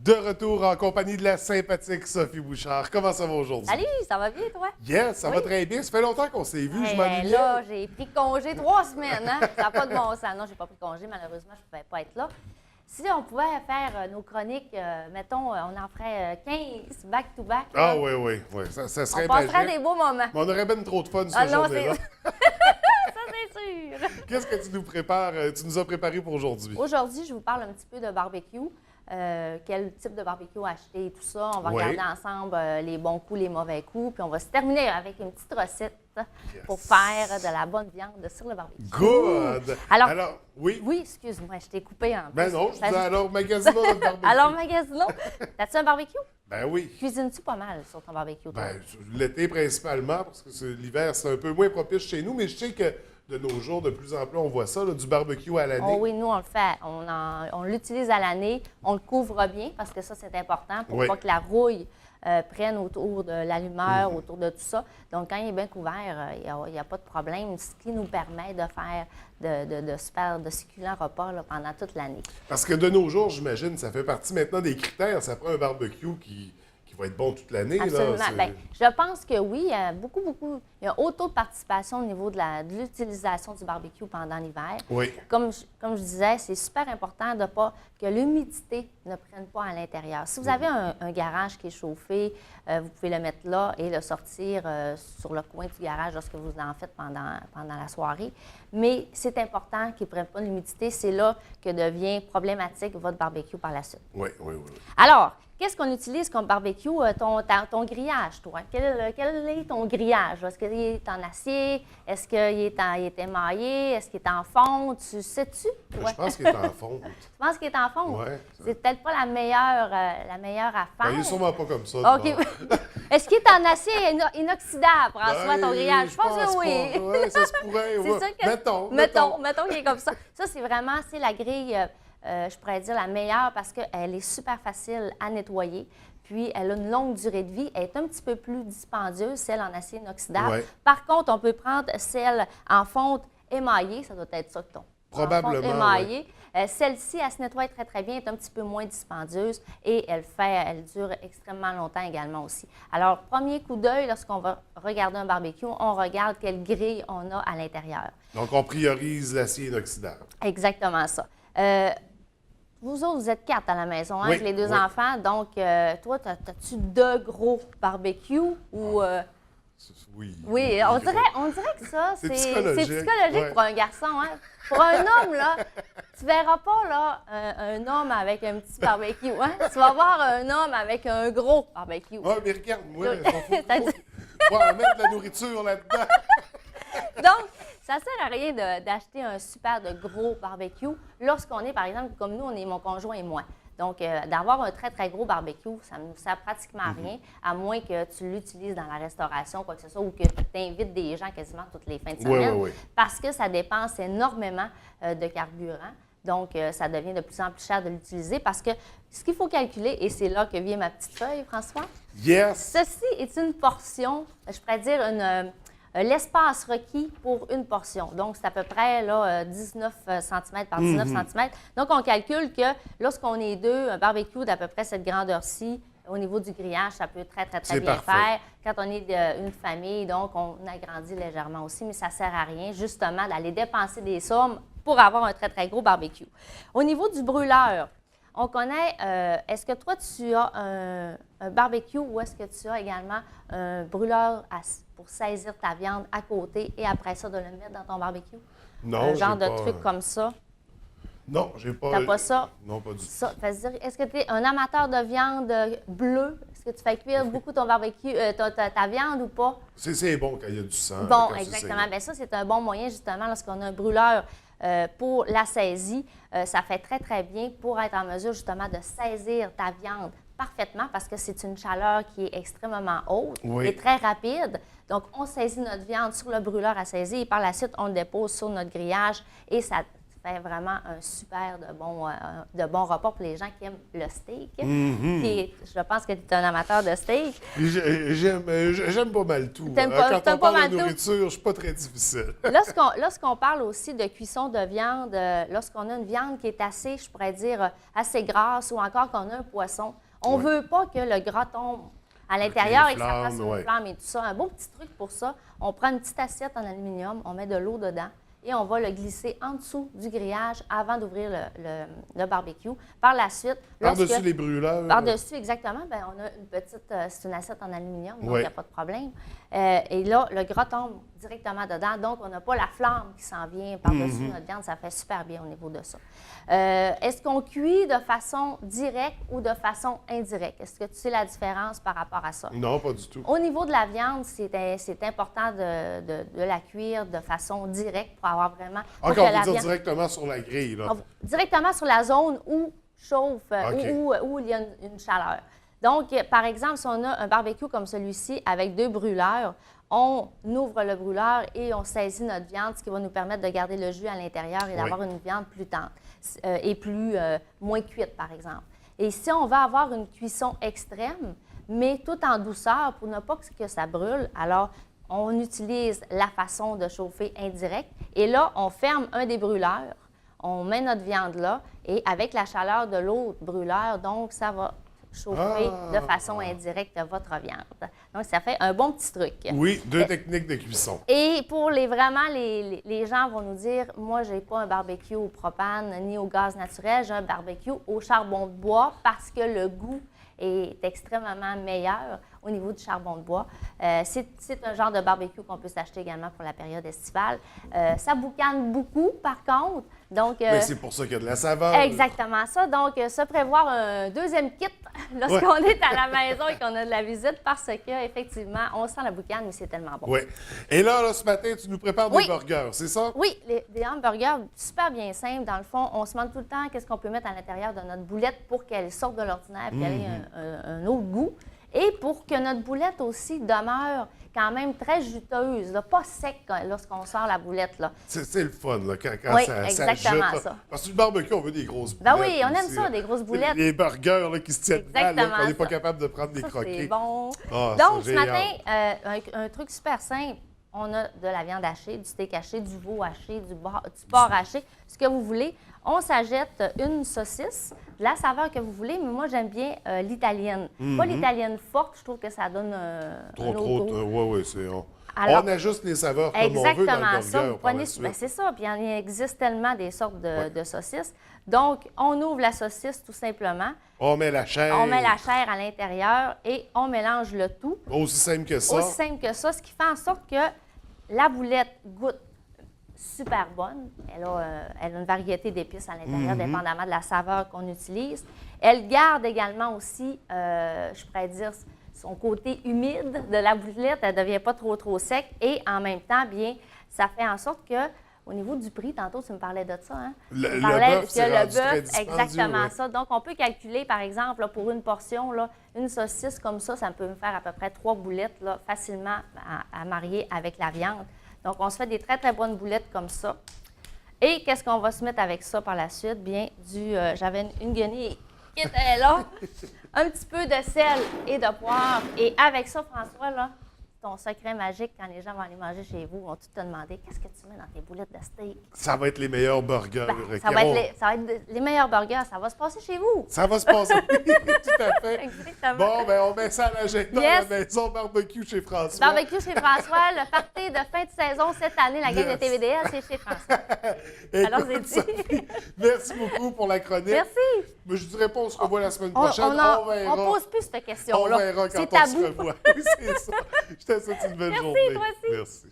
De retour en compagnie de la sympathique Sophie Bouchard. Comment ça va aujourd'hui? Salut, ça va bien, toi? Yes, ça va très bien. Ça fait longtemps qu'on s'est vus, je m'ennuyais. Là, j'ai pris congé 3 semaines, hein? Ça n'a pas de bon sens. Non, j'ai pas pris congé, malheureusement, je ne pouvais pas être là. Si on pouvait faire nos chroniques, mettons, on en ferait 15 back-to-back. Ah oui, ça serait On passerait magique. des beaux moments. Mais on aurait bien trop de fun Ah ce non, journée-là. ça, c'est sûr. Qu'est-ce que tu nous prépares, tu nous as préparé pour aujourd'hui? Aujourd'hui, je vous parle un petit peu de barbecue. Quel type de barbecue acheter et tout ça. On va Oui. regarder ensemble les bons coups, les mauvais coups. Puis on va se terminer avec une petite recette pour faire de la bonne viande sur le barbecue. Good! Alors, oui. Oui, excuse-moi, je t'ai coupé en Ben plus. non, je disais alors, magasinons notre barbecue. Alors, magasinons. T'as-tu un barbecue? Ben oui. Cuisines-tu pas mal sur ton barbecue, toi? Ben, l'été principalement, parce que l'hiver, c'est un peu moins propice chez nous, mais je sais que de nos jours, de plus en plus, on voit ça, là, du barbecue à l'année. Oh oui, nous, on le fait. On l'utilise à l'année. On le couvre bien parce que ça, c'est important pour Oui. pas que la rouille prenne autour de l'allumeur, autour de tout ça. Donc, quand il est bien couvert, il n'y a pas de problème, ce qui nous permet de faire de se faire de succulents repas là, pendant toute l'année. Parce que de nos jours, j'imagine, ça fait partie maintenant des critères. Ça prend un barbecue qui va être bon toute l'année. Absolument. Là, Bien, je pense que oui, il y a il y a un haut taux de participation au niveau de l'utilisation du barbecue pendant l'hiver. Oui. Comme je disais, c'est super important de pas que l'humidité ne prenne pas à l'intérieur. Si vous avez un garage qui est chauffé, vous pouvez le mettre là et le sortir sur le coin du garage lorsque vous en faites pendant la soirée. Mais c'est important qu'il ne prenne pas l'humidité. C'est là que devient problématique votre barbecue par la suite. Oui. Alors, qu'est-ce qu'on utilise comme barbecue? Ton grillage, toi. Quel est ton grillage? Est-ce qu'il est en acier? Est-ce qu'il est émaillé? Est-ce qu'il est en fonte? Tu sais-tu? Je pense qu'il est en fonte. Tu penses qu'il est en fonte? Ouais. C'est peut-être pas la meilleure affaire. Ben, il est sûrement pas comme ça. OK. Est-ce qu'il est en acier inoxydable, François, ton grillage? Je pense que oui. Oui, ça se pourrait. C'est ça que... Mettons qu'il est comme ça. Ça, c'est la grille... je pourrais dire la meilleure parce qu'elle est super facile à nettoyer. Puis, elle a une longue durée de vie. Elle est un petit peu plus dispendieuse, celle en acier inoxydable. Ouais. Par contre, on peut prendre celle en fonte émaillée. Ça doit être ça que ton. Probablement, En fonte émaillée. Celle-ci, elle se nettoie très, très bien. Elle est un petit peu moins dispendieuse et elle dure extrêmement longtemps également aussi. Alors, premier coup d'œil, lorsqu'on va regarder un barbecue, on regarde quelle grille on a à l'intérieur. Donc, on priorise l'acier inoxydable. Exactement ça. Vous autres, vous êtes 4 à la maison, hein, Oui, avec les 2 oui. enfants. Donc, toi, as-tu de gros barbecues ou... Oui. Oui, on dirait que ça, C'est c'est psychologique, psychologique ouais. pour un garçon. Hein? Pour un homme, là, tu verras pas là, un homme avec un petit barbecue. Hein? Tu vas voir un homme avec un gros barbecue. Ah, mais regarde-moi, C'est-à-dire- faut en mettre de la nourriture là-dedans. Donc, ça ne sert à rien d'acheter un super de gros barbecue lorsqu'on est, par exemple, comme nous, on est mon conjoint et moi. Donc, d'avoir un très, très gros barbecue, ça ne nous sert pratiquement à rien, à moins que tu l'utilises dans la restauration, quoi que ce soit, ou que tu invites des gens quasiment toutes les fins de semaine, Oui. parce que ça dépense énormément de carburant. Donc, ça devient de plus en plus cher de l'utiliser parce que ce qu'il faut calculer, et c'est là que vient ma petite feuille, François, Yes! ceci est une portion, je pourrais dire l'espace requis pour une portion. Donc, c'est à peu près là, 19 cm par 19 cm. Donc, on calcule que lorsqu'on est deux, un barbecue d'à peu près cette grandeur-ci, au niveau du grillage, ça peut très, très, très C'est bien parfait. faire. Quand on est une famille, donc, on agrandit légèrement aussi, mais ça ne sert à rien, justement, d'aller dépenser des sommes pour avoir un très, très gros barbecue. Au niveau du brûleur, on connaît, est-ce que toi, tu as un barbecue ou est-ce que tu as également un brûleur pour saisir ta viande à côté et après ça, de le mettre dans ton barbecue? Non, Un genre j'ai de pas, truc comme ça. Non, j'ai pas. T'as pas ça? Non, pas du tout. Ça, est-ce que tu es un amateur de viande bleue? Est-ce que tu fais cuire beaucoup ton barbecue, ta viande ou pas? C'est bon quand il y a du sang. Bon, quand c'est exactement. saignant. Bien, ça, c'est un bon moyen, justement, lorsqu'on a un brûleur pour la saisie. Ça fait très, très bien pour être en mesure, justement, de saisir ta viande parfaitement parce que c'est une chaleur qui est extrêmement haute Oui. et très rapide. Donc, on saisit notre viande sur le brûleur à saisir et par la suite, on le dépose sur notre grillage et ça fait vraiment un super de bon repas pour les gens qui aiment le steak. Je pense que tu es un amateur de steak. J'aime pas mal tout. T'aimes Quand pas on parle mal de tout? nourriture, je suis pas très difficile. Lorsqu'on parle aussi de cuisson de viande, lorsqu'on a une viande qui est assez, je pourrais dire, assez grasse ou encore qu'on a un poisson, on ne veut pas que le gras tombe à l'intérieur et que ça fasse une flamme et tout ça. Un beau petit truc pour ça, on prend une petite assiette en aluminium, on met de l'eau dedans et on va le glisser en dessous du grillage avant d'ouvrir le barbecue. Par la suite, par-dessus les brûleurs. Par-dessus, exactement. Bien, on a une petite, c'est une assiette en aluminium, donc il n'y a pas de problème. Et là, le gras tombe directement dedans, donc on n'a pas la flamme qui s'en vient par-dessus notre viande. Ça fait super bien au niveau de ça. Est-ce qu'on cuit de façon directe ou de façon indirecte? Est-ce que tu sais la différence par rapport à ça? Non, pas du tout. Au niveau de la viande, c'est important de la cuire de façon directe pour avoir vraiment... Encore, on veut dire directement sur la grille, là. Directement sur la zone où chauffe, où il y a une chaleur. Donc, par exemple, si on a un barbecue comme celui-ci avec 2 brûleurs, on ouvre le brûleur et on saisit notre viande, ce qui va nous permettre de garder le jus à l'intérieur et d'avoir une viande plus tendre et moins cuite, par exemple. Et si on va avoir une cuisson extrême, mais tout en douceur pour ne pas que ça brûle, alors on utilise la façon de chauffer indirecte. Et là, on ferme un des brûleurs, on met notre viande là, et avec la chaleur de l'autre brûleur, donc ça va chauffer de façon indirecte votre viande. Donc, ça fait un bon petit truc. Oui, 2 techniques de cuisson. Et pour les gens vont nous dire, moi, j'ai pas un barbecue au propane ni au gaz naturel, j'ai un barbecue au charbon de bois parce que le goût est extrêmement meilleur au niveau du charbon de bois. C'est un genre de barbecue qu'on peut s'acheter également pour la période estivale. Ça boucane beaucoup, par contre. Donc, mais c'est pour ça qu'il y a de la saveur. Exactement ça. Donc, se prévoir un deuxième kit lorsqu'on est à la maison et qu'on a de la visite parce qu'effectivement, on sent la boucane, mais c'est tellement bon. Oui. Et là, ce matin, tu nous prépares des burgers, c'est ça? Oui, des hamburgers super bien simples. Dans le fond, on se demande tout le temps qu'est-ce qu'on peut mettre à l'intérieur de notre boulette pour qu'elle sorte de l'ordinaire et qu'elle ait un autre goût. Et pour que notre boulette aussi demeure quand même très juteuse, là, pas sec lorsqu'on sort la boulette. Là. C'est le fun, là, quand exactement ça jute. Ça. Parce que le barbecue, on veut des grosses boulettes. Ben oui, on aime aussi, ça, des grosses boulettes. Les burgers là, qui se tiennent mal, on n'est pas ça. capable de prendre des croquets. C'est bon. Donc, ce matin, un truc super simple. On a de la viande hachée, du steak haché, du veau haché, du porc haché, ce que vous voulez. On s'achète une saucisse, de la saveur que vous voulez, mais moi, j'aime bien l'italienne. Pas l'italienne forte, je trouve que ça donne oui, c'est... On ajuste les saveurs comme on veut dans le burger. C'est ça, puis il existe tellement des sortes de saucisses. Donc, on ouvre la saucisse tout simplement. On met la chair. On met la chair à l'intérieur et on mélange le tout. Aussi simple que ça. Aussi simple que ça, ce qui fait en sorte que la boulette goûte super bonne. Elle a une variété d'épices à l'intérieur, dépendamment de la saveur qu'on utilise. Elle garde également aussi, je pourrais dire, son côté humide de la boulette. Elle ne devient pas trop sec. Et en même temps, bien, ça fait en sorte que, au niveau du prix, tantôt, tu me parlais de ça, hein? Le bœuf, c'est exactement ça. Donc, on peut calculer, par exemple, là, pour une portion, là, une saucisse comme ça peut me faire à peu près 3 boulettes là, facilement à marier avec la viande. Donc, on se fait des très, très bonnes boulettes comme ça. Et qu'est-ce qu'on va se mettre avec ça par la suite? Bien, j'avais une guenille qui était là, un petit peu de sel et de poivre. Et avec ça, François, là, ton secret magique, quand les gens vont aller manger chez vous, vont tout te demander qu'est-ce que tu mets dans tes boulettes de steak. Ça va être les meilleurs burgers. Ça va être les meilleurs burgers. Ça va se passer chez vous. Ça va se passer, tout à fait. Exactement. Bon, bien, on met ça à l'agenda à la maison barbecue chez François. Barbecue chez François. Le party de fin de saison cette année, la gang de TVDL, c'est chez François. Alors, c'est dit. Merci beaucoup pour la chronique. Merci. Mais je dirais pas, on se revoit la semaine prochaine. On ne pose plus cette question-là. On verra quand c'est on tabou. se revoit. Oui, c'est ça. Je te souhaite une belle journée. Merci, toi aussi. Merci.